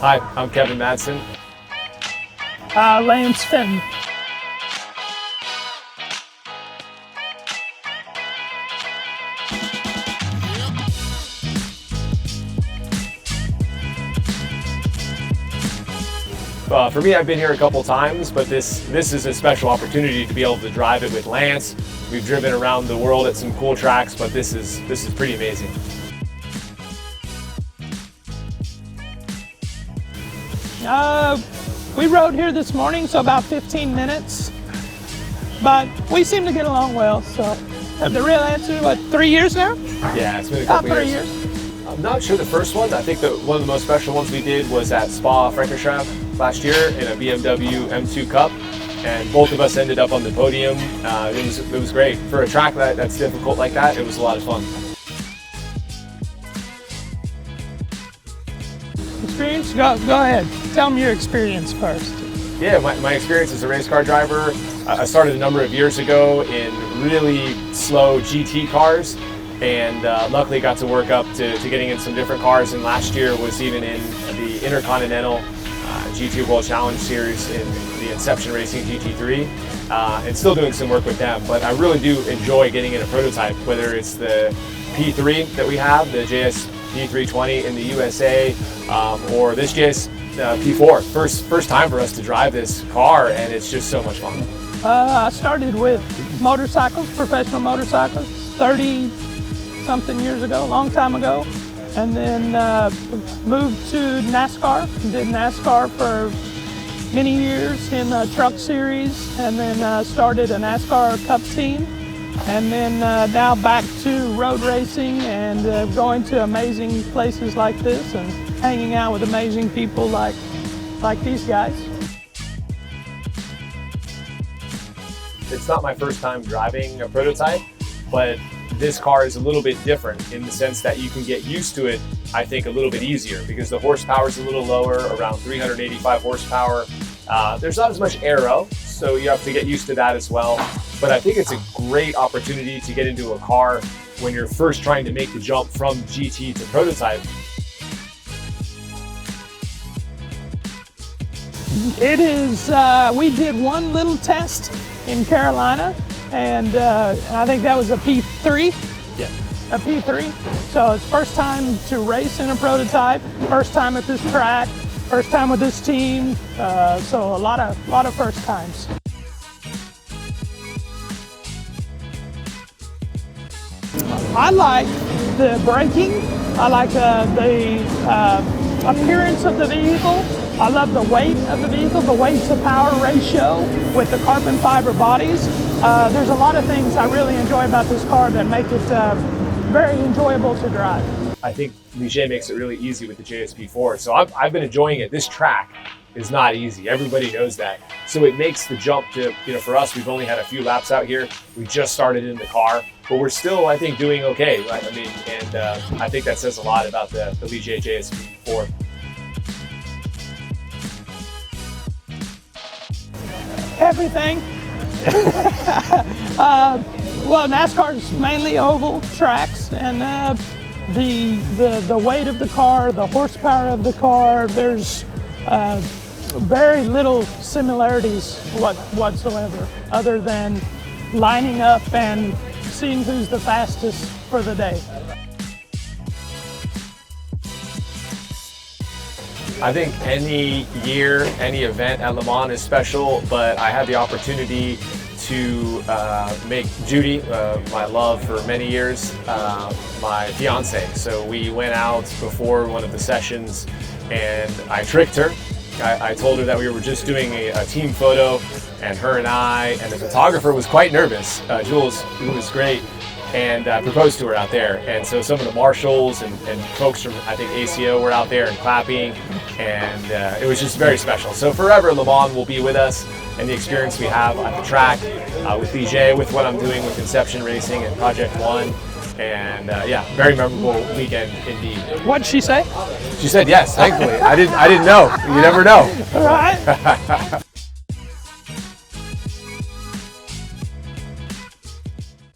Hi, I'm Kevin Madsen. Lance Fenton. For me, I've been here a couple times, but this is a special opportunity to be able to drive it with Lance. We've driven around the world at some cool tracks, but this is pretty amazing. We rode here this morning, so about 15 minutes, but we seem to get along well. So the real answer, what, 3 years now? Yeah, it's been a couple about 3 years. years. I'm not sure the first one. I think that one of the most special ones we did was at Spa-Francorchamps last year in a BMW M2 Cup, and both of us ended up on the podium. It was great. For a track that's difficult like that, it was a lot of fun. Experience? Go ahead. Tell them your experience first. Yeah, my experience as a race car driver, I started a number of years ago in really slow GT cars, and luckily got to work up to getting in some different cars, and last year was even in the Intercontinental GT World Challenge Series in the Inception Racing GT3, and still doing some work with them. But I really do enjoy getting in a prototype, whether it's the P3 that we have, the JS P320 in the USA, or this JS P4. First time for us to drive this car, and it's just so much fun. I started with motorcycles, professional motorcycles, 30-something years ago, a long time ago, and then moved to NASCAR. Did NASCAR for many years in the truck series, and then started a NASCAR Cup team. And then now back to road racing and going to amazing places like this and hanging out with amazing people like these guys. It's not my first time driving a prototype, but this car is a little bit different in the sense that you can get used to it, I think, a little bit easier because the horsepower is a little lower, around 385 horsepower. There's not as much aero, so you have to get used to that as well. But I think it's a great opportunity to get into a car when you're first trying to make the jump from GT to prototype. It is, we did one little test in Carolina, and I think that was a P3. Yeah. A P3. So it's first time to race in a prototype, first time at this track, first time with this team. So a lot of first times. I like the braking. I like the appearance of the vehicle. I love the weight of the vehicle, the weight to power ratio with the carbon fiber bodies. There's a lot of things I really enjoy about this car that make it very enjoyable to drive. I think Ligier makes it really easy with the JSP4. So I've been enjoying it. This track is not easy. Everybody knows that. So it makes the jump to, for us, we've only had a few laps out here. We just started in the car, but we're still, I think, doing okay. Right? I mean, and I think that says a lot about the Ligier JSP4. Everything. Well, NASCAR is mainly oval tracks, and the weight of the car, the horsepower of the car, there's very little similarities whatsoever, other than lining up and seeing who's the fastest for the day. I think any year, any event at Le Mans is special, but I had the opportunity to make Judy, my love for many years, my fiance. So we went out before one of the sessions and I tricked her. I told her that we were just doing a team photo, and her and I, and the photographer was quite nervous, Jules, who was great, and proposed to her out there. And so some of the marshals and folks from, I think, ACO were out there and clapping, and it was just very special. So forever Le Mans will be with us, and the experience we have at the track with Ligier, with what I'm doing with Inception Racing and Project One. And yeah, very memorable weekend indeed. What'd she say? She said yes, thankfully. I didn't know. You never know. All right.